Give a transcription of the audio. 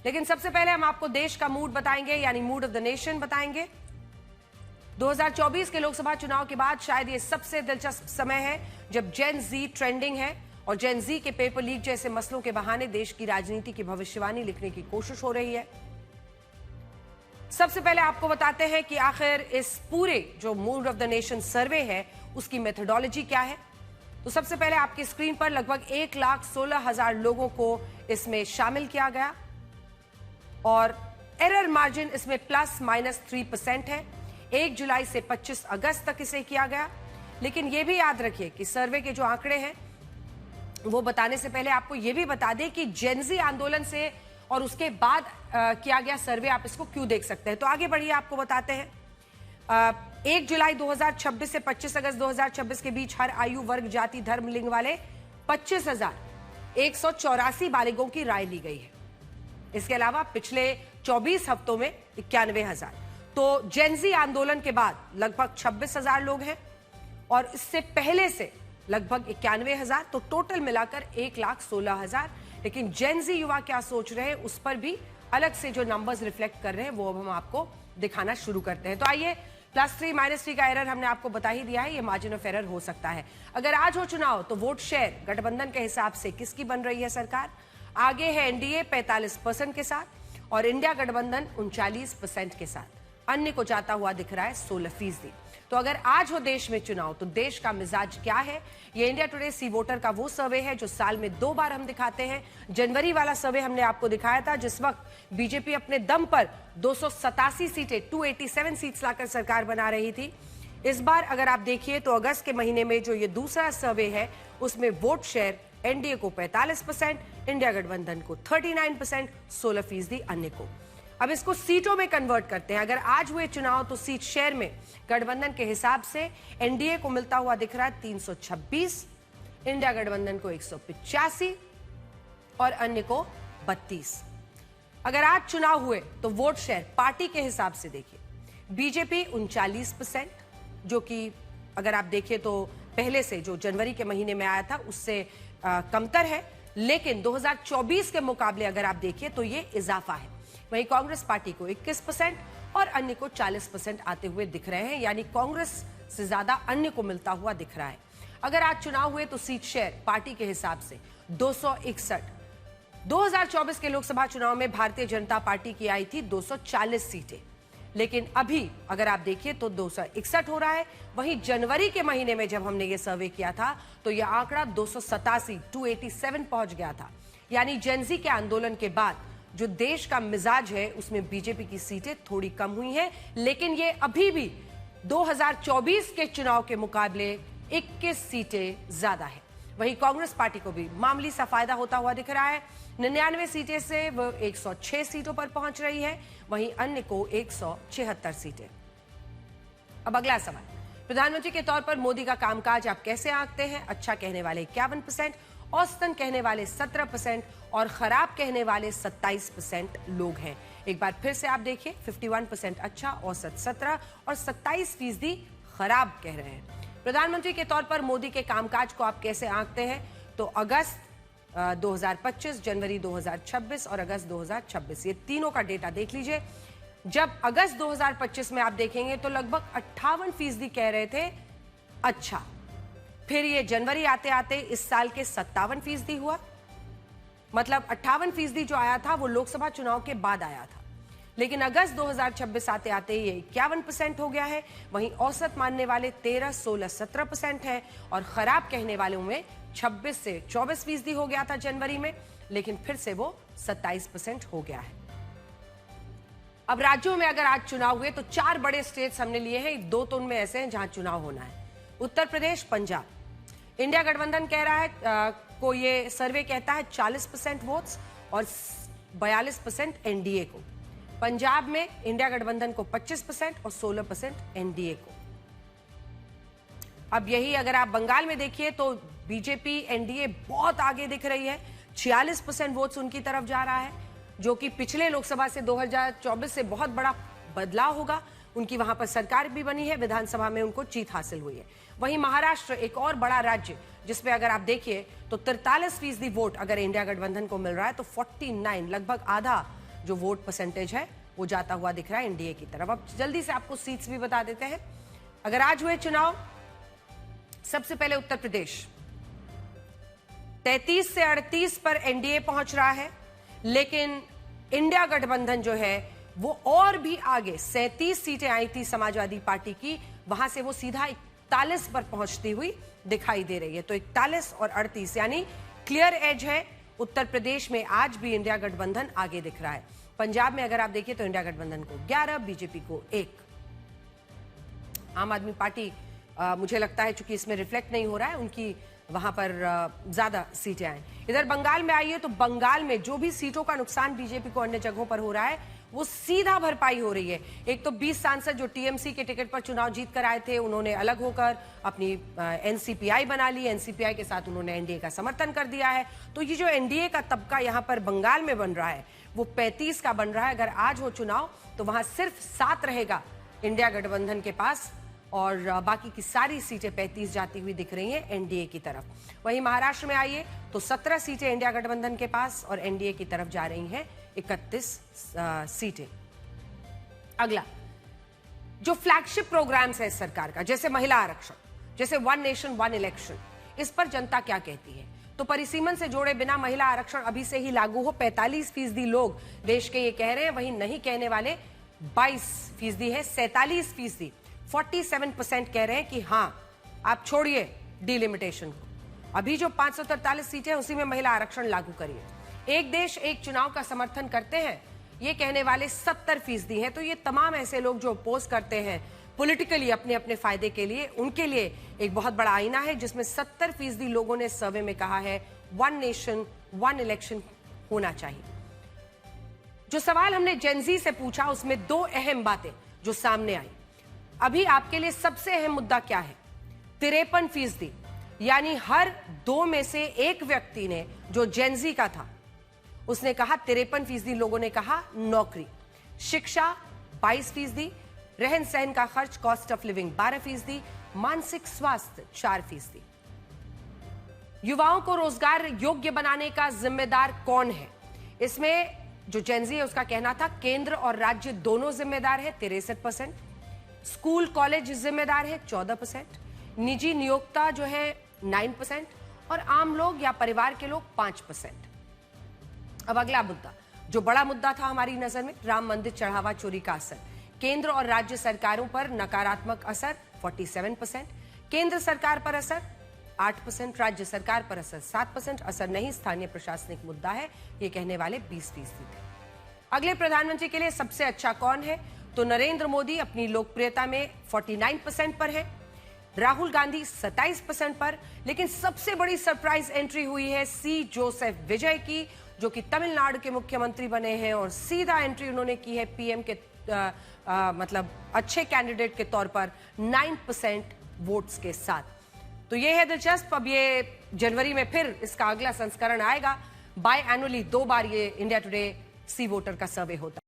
लेकिन सबसे पहले हम आपको देश का मूड बताएंगे, यानी मूड ऑफ द नेशन बताएंगे। 2024 के लोकसभा चुनाव के बाद शायद ये सबसे दिलचस्प समय है जब जेन जी ट्रेंडिंग है और जेन जी के पेपर लीक जैसे मसलों के बहाने देश की राजनीति की भविष्यवाणी लिखने की कोशिश हो रही है। सबसे पहले आपको बताते हैं कि आखिर इस पूरे जो मूड ऑफ द नेशन सर्वे है उसकी मेथोडोलॉजी क्या है। तो सबसे पहले आपकी स्क्रीन पर लगभग 1,16,000 लोगों को इसमें शामिल किया गया और एरर मार्जिन इसमें ±3% है। 1 जुलाई से 25 अगस्त तक इसे किया गया। लेकिन यह भी याद रखिए कि सर्वे के जो आंकड़े हैं वो बताने से पहले आपको यह भी बता दें कि जेनजी आंदोलन से और उसके बाद किया गया सर्वे आप इसको क्यों देख सकते हैं। तो आगे बढ़िए, आपको बताते हैं 1 जुलाई 2026 से 25 अगस्त 2026 के बीच हर आयु वर्ग जाति धर्म लिंग वाले 25,184 बालिगों की राय ली गई है। इसके अलावा पिछले 24 हफ्तों में 91,000। तो जेनजी आंदोलन के बाद लगभग 26,000 लोग हैं और इससे पहले से लगभग 91,000, तो टोटल मिलाकर 1,16,000। लेकिन जेनजी युवा क्या सोच रहे हैं उस पर भी अलग से जो नंबर्स रिफ्लेक्ट कर रहे हैं वो अब हम आपको दिखाना शुरू करते हैं। तो आइए, +3 -3 का एरर हमने आपको बता ही दिया है, ये मार्जिन ऑफ एरर हो सकता है। अगर आज हो चुनाव तो वोट शेयर गठबंधन के हिसाब से किसकी बन रही है सरकार। आगे है एनडीए 45% के साथ और इंडिया गठबंधन 39% के साथ। अन्य को जाता हुआ दिख रहा है 16%। तो अगर आज हो देश में चुनाव तो देश का मिजाज क्या है, ये इंडिया टुडे सी वोटर का वो सर्वे है जो साल में 2 बार हम दिखाते हैं। जनवरी वाला सर्वे हमने आपको दिखाया था जिस वक्त बीजेपी अपने दम पर 287 सीटें 287 सीट्स लाकर सरकार बना रही थी। इस बार अगर आप देखिए तो अगस्त के महीने में जो ये दूसरा सर्वे है उसमें वोट शेयर एनडीए को 45%, इंडिया गठबंधन को 39%, 16% अन्य को। अब इसको सीटों में कन्वर्ट करते हैं। अगर आज हुए चुनाव तो सीट शेयर में गठबंधन के हिसाब से एनडीए को मिलता हुआ दिख रहा है 326, इंडिया गठबंधन को 185 और अन्य को 32। अगर आज चुनाव हुए तो वोट शेयर पार्टी के हिसाब से देखिए, बीजेपी 39%, जो कि अगर आप देखिए तो पहले से जो जनवरी के महीने में आया था उससे कमतर है। लेकिन 2024 के मुकाबले अगर आप देखिए तो ये इजाफा है। वहीं कांग्रेस पार्टी को 21% और अन्य को 40% आते हुए दिख रहे हैं, यानी कांग्रेस से ज्यादा अन्य को मिलता हुआ दिख रहा है। अगर आज चुनाव हुए तो सीट शेयर पार्टी के हिसाब से 261। 2024 के लोकसभा चुनाव में भारतीय जनता पार्टी की आई थी 240 सीटें, लेकिन अभी अगर आप देखिए तो 261 हो रहा है। वहीं जनवरी के महीने में जब हमने ये सर्वे किया था तो यह आंकड़ा 287 पहुंच गया था। यानी जेनजी के आंदोलन के बाद जो देश का मिजाज है उसमें बीजेपी की सीटें थोड़ी कम हुई हैं, लेकिन ये अभी भी 2024 के चुनाव के मुकाबले 21 सीटें ज्यादा है। वहीं कांग्रेस पार्टी को भी मामूली सा फायदा होता हुआ दिख रहा है। 99 सीटें से वो 106 सीटों पर पहुंच रही है, वहीं अन्य को 176 सीटें। अब अगला सवाल, प्रधानमंत्री के तौर पर मोदी का कामकाज आप कैसे आंकते हैं। अच्छा कहने वाले 51%, औसतन कहने वाले 17% और खराब कहने वाले 27% लोग हैं। एक बार फिर से आप देखिए, 51% अच्छा, औसत 17 और 27% खराब कह रहे हैं। प्रधानमंत्री के तौर पर मोदी के कामकाज को आप कैसे आंकते हैं। तो अगस्त 2025, जनवरी 2026 और अगस्त 2026, ये तीनों का डेटा देख लीजिए। जब अगस्त 2025 में आप देखेंगे तो लगभग 58% कह रहे थे अच्छा। फिर ये जनवरी आते आते इस साल के 57% हुआ, मतलब 58% जो आया था वो लोकसभा चुनाव के बाद आया था। लेकिन अगस्त 2026 आते आते ये 51% हो गया है। वहीं औसत मानने वाले 13, 16, 17% हैं और खराब कहने वालों में 26 से 24% हो गया था जनवरी में, लेकिन फिर से वो 27% हो गया है। अब राज्यों में अगर आज चुनाव हुए तो 4 बड़े स्टेट्स हमने लिए हैं, 2 तो उनमें ऐसे हैं जहां चुनाव होना है। उत्तर प्रदेश, पंजाब। इंडिया गठबंधन कह रहा है को ये सर्वे कहता है 40% वोट्स और 42% एनडीए को। पंजाब में इंडिया गठबंधन को 25% और 16% एनडीए को। अब यही अगर आप बंगाल में देखिए तो बीजेपी एनडीए बहुत आगे दिख रही है, 46% वोट्स उनकी तरफ जा रहा है, जो कि पिछले लोकसभा से 2024 से बहुत बड़ा बदलाव होगा। उनकी वहां पर सरकार भी बनी है, विधानसभा में उनको जीत हासिल हुई है। वहीं महाराष्ट्र एक और बड़ा राज्य जिसमें अगर आप देखिए तो 43% वोट अगर इंडिया गठबंधन को मिल रहा है तो 49 लगभग आधा जो वोट परसेंटेज है वो जाता हुआ दिख रहा है एनडीए की तरफ। अब जल्दी से आपको सीट्स भी बता देते हैं। अगर आज हुए चुनाव, सबसे पहले उत्तर प्रदेश 33 से 38 पर एनडीए पहुंच रहा है, लेकिन इंडिया गठबंधन जो है वो और भी आगे 37 सीटें आई थी समाजवादी पार्टी की, वहां से वो सीधा 41 पर पहुंचती हुई दिखाई दे रही है। तो 41 और 38 यानी क्लियर एज है। उत्तर प्रदेश में आज भी इंडिया गठबंधन आगे दिख रहा है। पंजाब में अगर आप देखिए तो इंडिया गठबंधन को 11, बीजेपी को 1। आम आदमी पार्टी मुझे लगता है चूंकि इसमें रिफ्लेक्ट नहीं हो रहा है, उनकी वहां पर ज्यादा सीटें आए। इधर बंगाल में आइए तो बंगाल में जो भी सीटों का नुकसान बीजेपी को अन्य जगहों पर हो रहा है वो सीधा भरपाई हो रही है। एक तो 20 सांसद जो टीएमसी के टिकट पर चुनाव जीत कर आए थे, उन्होंने अलग होकर अपनी एनसीपीआई बना ली। एनसीपीआई के साथ उन्होंने एनडीए का समर्थन कर दिया है। तो ये जो एनडीए का तबका यहां पर बंगाल में बन रहा है वो 35 का बन रहा है। अगर आज हो चुनाव तो वहां सिर्फ 7 रहेगा इंडिया गठबंधन के पास और बाकी की सारी सीटें 35 जाती हुई दिख रही हैं एनडीए की तरफ। वहीं महाराष्ट्र में आइए तो 17 सीटें इंडिया गठबंधन के पास और एनडीए की तरफ जा रही हैं 31 सीटें। अगला जो फ्लैगशिप प्रोग्राम्स है सरकार का, जैसे महिला आरक्षण, जैसे वन नेशन वन इलेक्शन, इस पर जनता क्या कहती है? तो परिसीमन से जोड़े बिना महिला आरक्षण अभी से ही लागू हो, 45% लोग देश के ये कह रहे हैं। वहीं नहीं कहने वाले 22% है। 47% 47% कह रहे हैं कि हां आप छोड़िए डिलिमिटेशन को, अभी जो 543 सीटें हैं उसी में महिला आरक्षण लागू करिए। एक देश एक चुनाव का समर्थन करते हैं ये कहने वाले 70% हैं। तो ये तमाम ऐसे लोग जो अपोज करते हैं पॉलिटिकली अपने अपने फायदे के लिए, उनके लिए एक बहुत बड़ा आईना है जिसमें 70% लोगों ने सर्वे में कहा है वन नेशन वन इलेक्शन होना चाहिए। जो सवाल हमने जेनजी से पूछा उसमें 2 अहम बातें जो सामने आई। अभी आपके लिए सबसे अहम मुद्दा क्या है? 53%, यानी हर 2 में से 1 व्यक्ति ने, जो जेनजी का था, उसने कहा 53% लोगों ने कहा नौकरी। शिक्षा 22%, रहन सहन का खर्च कॉस्ट ऑफ लिविंग 12%, मानसिक स्वास्थ्य 4%। युवाओं को रोजगार योग्य बनाने का जिम्मेदार कौन है? इसमें जो जेनजी है उसका कहना था केंद्र और राज्य दोनों जिम्मेदार है, 63%। स्कूल कॉलेज जिम्मेदार है 14%, निजी नियोक्ता जो है 9% और आम लोग या परिवार के लोग 5%। अब अगला मुद्दा, जो बड़ा मुद्दा था हमारी नजर में, राम मंदिर चढ़ावा चोरी का असर। केंद्र और राज्य सरकारों पर नकारात्मक असर 47%, केंद्र सरकार पर असर 8%, राज्य सरकार पर असर 7%, असर नहीं स्थानीय प्रशासनिक मुद्दा है ये कहने वाले 20%। अगले प्रधानमंत्री के लिए सबसे अच्छा कौन है? तो नरेंद्र मोदी अपनी लोकप्रियता में 49% पर है, राहुल गांधी 27% पर। लेकिन सबसे बड़ी सरप्राइज एंट्री हुई है सी जोसेफ विजय की, जो कि तमिलनाडु के मुख्यमंत्री बने हैं और सीधा एंट्री उन्होंने की है पीएम के मतलब अच्छे कैंडिडेट के तौर पर 9% वोट्स के साथ। तो ये है दिलचस्प। अब ये जनवरी में फिर इसका अगला संस्करण आएगा। बाय एनुअली 2 बार ये इंडिया टुडे सी वोटर का सर्वे होता है।